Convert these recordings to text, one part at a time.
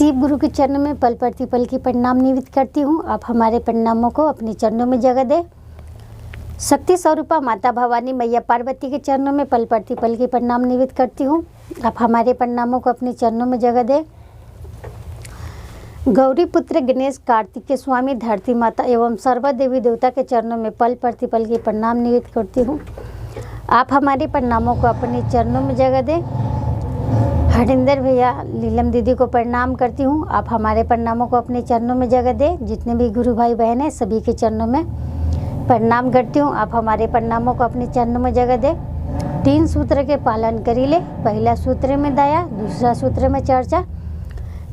शिव गुरु के चरणों में पल प्रतिपल की प्रणाम निवेदित करती हूँ। आप हमारे प्रणामों को अपने चरणों में जगह दें। शक्ति स्वरूपा माता भवानी मैया पार्वती के चरणों में पल प्रतिपल की प्रणाम निवेदित करती हूँ। आप हमारे प्रणामों को अपने चरणों में जगह दें। गौरी पुत्र गणेश कार्तिक के स्वामी धरती माता एवं सर्व देवी देवता के चरणों में पल प्रतिपल की प्रणाम निवेदित करती हूँ। आप हमारे प्रणामों को अपने चरणों में जगह दें। हरिंदर भैया नीलम दीदी को प्रणाम करती हूँ। आप हमारे प्रणामों को अपने चरणों में जगह दें। जितने भी गुरु भाई बहन हैं सभी के चरणों में प्रणाम करती हूँ। आप हमारे प्रणामों को अपने चरणों में जगह दें। 3 सूत्र के पालन करी ले। पहला सूत्र में दया, दूसरा सूत्र में चर्चा,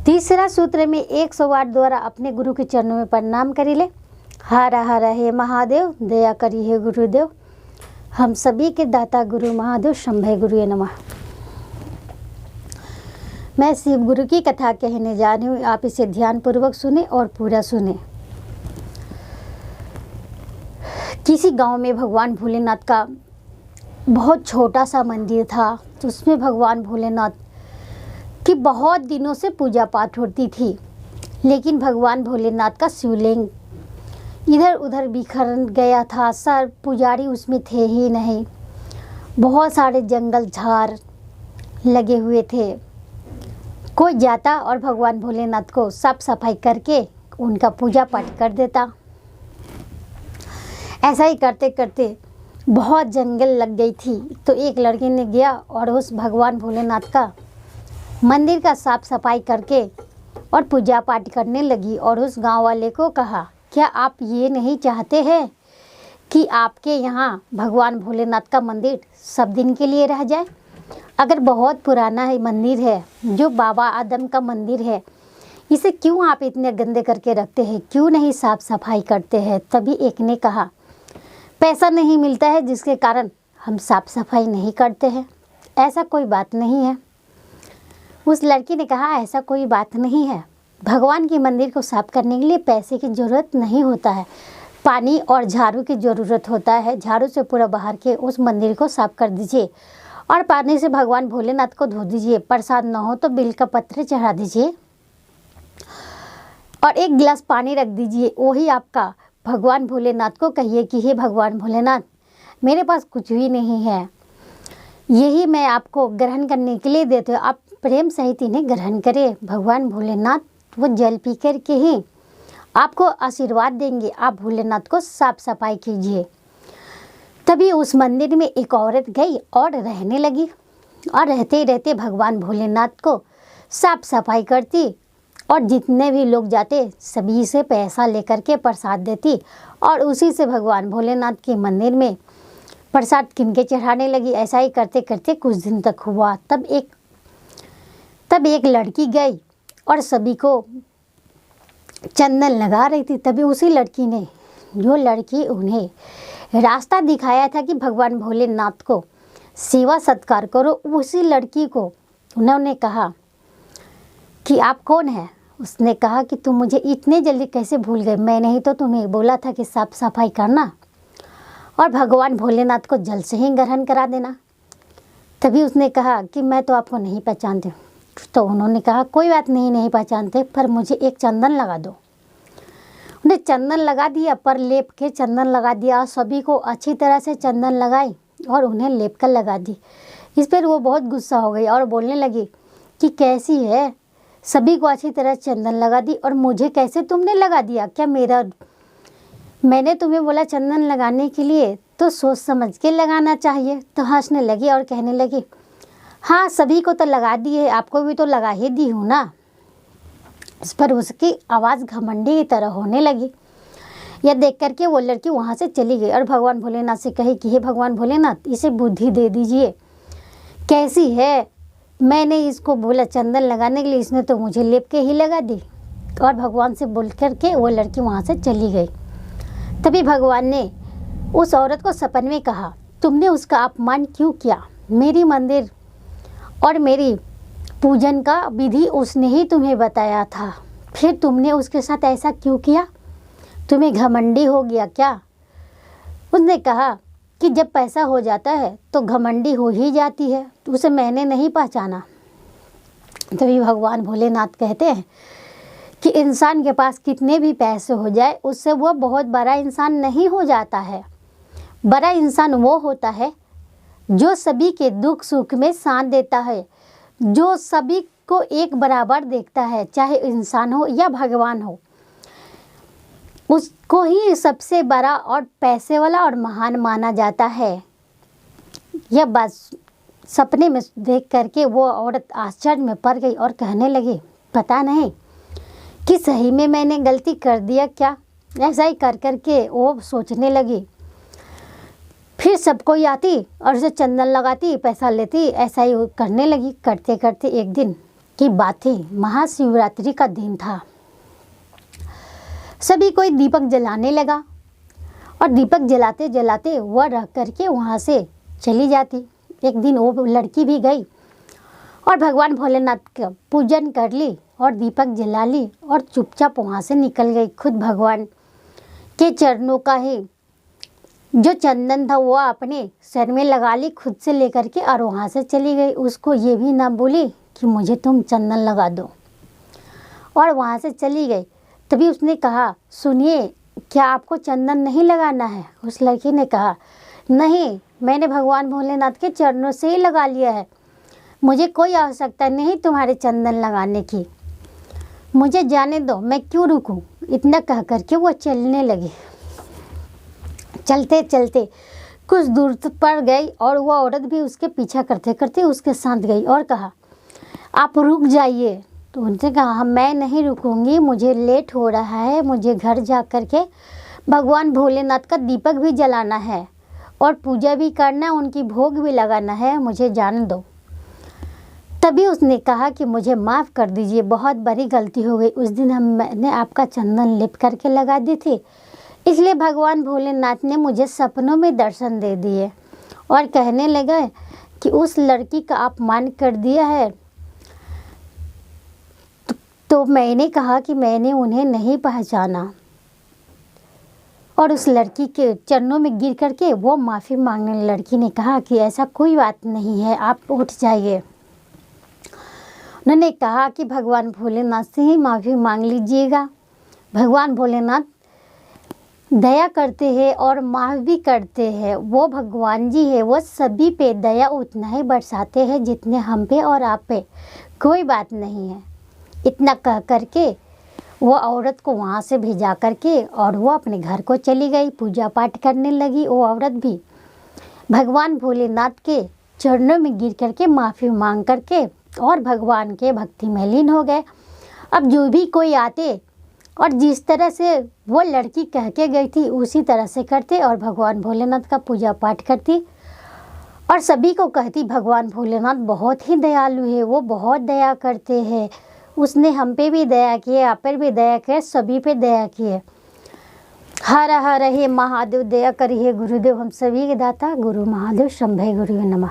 तीसरा सूत्र में 108 द्वारा अपने गुरु के चरणों में प्रणाम करी ले। हर हर हे महादेव, दया करी हे गुरुदेव, हम सभी के दाता गुरु महादेव शंभय गुरुए नमः। मैं शिव गुरु की कथा कहने जा रही हूँ। आप इसे ध्यान पूर्वक सुने और पूरा सुने। किसी गांव में भगवान भोलेनाथ का बहुत छोटा सा मंदिर था। तो उसमें भगवान भोलेनाथ की बहुत दिनों से पूजा पाठ होती थी। लेकिन भगवान भोलेनाथ का शिवलिंग इधर उधर बिखर गया था। सर पुजारी उसमें थे ही नहीं। बहुत सारे जंगल झाड़ लगे हुए थे। कोई जाता और भगवान भोलेनाथ को साफ सफाई करके उनका पूजा पाठ कर देता। ऐसा ही करते करते बहुत जंगल लग गई थी। तो एक लड़के ने गया और उस भगवान भोलेनाथ का मंदिर का साफ सफाई करके और पूजा पाठ करने लगी। और उस गांव वाले को कहा, क्या आप ये नहीं चाहते हैं कि आपके यहाँ भगवान भोलेनाथ का मंदिर सब दिन के लिए रह जाए? अगर बहुत पुराना है मंदिर है, जो बाबा आदम का मंदिर है, इसे क्यों आप इतने गंदे करके रखते हैं? क्यों नहीं साफ सफाई करते हैं? तभी एक ने कहा, पैसा नहीं मिलता है जिसके कारण हम साफ सफाई नहीं करते हैं। ऐसा कोई बात नहीं है। उस लड़की ने कहा, ऐसा कोई बात नहीं है। भगवान के मंदिर को साफ करने के लिए पैसे की ज़रूरत नहीं होता है, पानी और झाड़ू की ज़रूरत होता है। झाड़ू से पूरा बाहर के उस मंदिर को साफ कर दीजिए और पानी से भगवान भोलेनाथ को धो दीजिए। प्रसाद न हो तो बिल का पत्र चढ़ा दीजिए और 1 गिलास पानी रख दीजिए। वही आपका भगवान भोलेनाथ को कहिए कि हे भगवान भोलेनाथ, मेरे पास कुछ भी नहीं है, यही मैं आपको ग्रहण करने के लिए देते हो। आप प्रेम सहित इन्हें ग्रहण करें। भगवान भोलेनाथ वो जल पी कर के ही आपको आशीर्वाद देंगे। आप भोलेनाथ को साफ सफाई कीजिए। तभी उस मंदिर में एक औरत गई और रहने लगी और रहते रहते भगवान भोलेनाथ को साफ सफाई करती और जितने भी लोग जाते सभी से पैसा लेकर के प्रसाद देती और उसी से भगवान भोलेनाथ के मंदिर में प्रसाद किन के चढ़ाने लगी। ऐसा ही करते करते कुछ दिन तक हुआ। तब एक लड़की गई और सभी को चंदन लगा रही थी। तभी उसी लड़की ने, जो लड़की उन्हें रास्ता दिखाया था कि भगवान भोलेनाथ को सेवा सत्कार करो, उसी लड़की को उन्होंने कहा कि आप कौन हैं? उसने कहा कि तुम मुझे इतने जल्दी कैसे भूल गए? मैंने ही तो तुम्हें बोला था कि साफ सफाई करना और भगवान भोलेनाथ को जल से ही ग्रहण करा देना। तभी उसने कहा कि मैं तो आपको नहीं पहचानती। तो उन्होंने कहा, कोई बात नहीं, नहीं पहचानते, पर मुझे एक चंदन लगा दो। उन्हें चंदन लगा दिया, पर लेप के चंदन लगा दिया। सभी को अच्छी तरह से चंदन लगाई और उन्हें लेप कर लगा दी। इस पर वो बहुत गुस्सा हो गई और बोलने लगी कि कैसी है, सभी को अच्छी तरह चंदन लगा दी और मुझे कैसे तुमने लगा दिया? क्या मैंने तुम्हें बोला चंदन लगाने के लिए तो सोच समझ के लगाना चाहिए। तो हंसने लगी और कहने लगी, हाँ सभी को तो लगा दी है, आपको भी तो लगा ही दी हूँ ना। इस पर उसकी आवाज़ घमंडी की तरह होने लगी। यह देख करके वो लड़की वहाँ से चली गई और भगवान भोलेनाथ से कही कि हे भगवान भोलेनाथ, इसे बुद्धि दे दीजिए। कैसी है, मैंने इसको बोला चंदन लगाने के लिए, इसने तो मुझे लेप के ही लगा दी। और भगवान से बोल करके वो लड़की वहाँ से चली गई। तभी भगवान ने उस औरत को सपन में कहा, तुमने उसका अपमान क्यों किया? मेरी मंदिर और मेरी पूजन का विधि उसने ही तुम्हें बताया था, फिर तुमने उसके साथ ऐसा क्यों किया? तुम्हें घमंडी हो गया क्या? उसने कहा कि जब पैसा हो जाता है तो घमंडी हो ही जाती है। उसे मैंने नहीं पहचाना। तभी भगवान भोलेनाथ कहते हैं कि इंसान के पास कितने भी पैसे हो जाए उससे वो बहुत बड़ा इंसान नहीं हो जाता है। बड़ा इंसान वो होता है जो सभी के दुख सुख में साथ देता है, जो सभी को एक बराबर देखता है, चाहे इंसान हो या भगवान हो, उसको ही सबसे बड़ा और पैसे वाला और महान माना जाता है। यह बात सपने में देख करके वो औरत आश्चर्य में पड़ गई और कहने लगी, पता नहीं कि सही में मैंने गलती कर दिया क्या। ऐसा ही कर करके वो सोचने लगी। फिर सबको आती और उसे चंदन लगाती, पैसा लेती, ऐसा ही करने लगी। करते करते एक दिन की बात थी, महाशिवरात्रि का दिन था। सभी कोई दीपक जलाने लगा और दीपक जलाते जलाते वह रह करके वहाँ से चली जाती। एक दिन वो लड़की भी गई और भगवान भोलेनाथ का पूजन कर ली और दीपक जला ली और चुपचाप वहाँ से निकल गई। खुद भगवान के चरणों का ही जो चंदन था वो अपने सर में लगा ली खुद से लेकर के और वहाँ से चली गई। उसको ये भी ना बोली कि मुझे तुम चंदन लगा दो, और वहाँ से चली गई। तभी उसने कहा, सुनिए, क्या आपको चंदन नहीं लगाना है? उस लड़की ने कहा, नहीं, मैंने भगवान भोलेनाथ के चरणों से ही लगा लिया है, मुझे कोई आवश्यकता नहीं तुम्हारे चंदन लगाने की, मुझे जाने दो, मैं क्यों रुकूं। इतना कह करके वो चलने लगी। चलते चलते कुछ दूर पर गई और वो औरत भी उसके पीछा करते करते उसके साथ गई और कहा, आप रुक जाइए। तो उनसे कहा, मैं नहीं रुकूंगी, मुझे लेट हो रहा है, मुझे घर जा कर के भगवान भोलेनाथ का दीपक भी जलाना है और पूजा भी करना है, उनकी भोग भी लगाना है, मुझे जाने दो। तभी उसने कहा कि मुझे माफ़ कर दीजिए, बहुत बड़ी गलती हो गई। उस दिन मैंने आपका चंदन लिप करके लगा दी थी, इसलिए भगवान भोलेनाथ ने मुझे सपनों में दर्शन दे दिए और कहने लगे कि उस लड़की का अपमान कर दिया है। तो मैंने कहा कि मैंने उन्हें नहीं पहचाना और उस लड़की के चरणों में गिर करके वो माफ़ी मांगने। लड़की ने कहा कि ऐसा कोई बात नहीं है, आप उठ जाइए। उन्होंने कहा कि भगवान भोलेनाथ से ही माफ़ी मांग लीजिएगा। भगवान भोलेनाथ दया करते हैं और माफ़ भी करते हैं। वो भगवान जी है, वो सभी पे दया उतना ही बरसाते हैं जितने हम पे और आप पे, कोई बात नहीं है। इतना कह करके वो औरत को वहाँ से भेजा करके और वो अपने घर को चली गई, पूजा पाठ करने लगी। वो औरत भी भगवान भोलेनाथ के चरणों में गिर करके माफ़ी मांग करके और भगवान के भक्ति में लीन हो गए। अब जो भी कोई आते और जिस तरह से वो लड़की कह के गई थी उसी तरह से करते और भगवान भोलेनाथ का पूजा पाठ करती और सभी को कहती, भगवान भोलेनाथ बहुत ही दयालु है, वो बहुत दया करते हैं, उसने हम पे भी दया किए, आप पर भी दया किए, सभी पे दया किए। हर हर हे महादेव, दया करिए गुरुदेव, हम सभी के दाता गुरु महादेव शंभे गुरु नमः।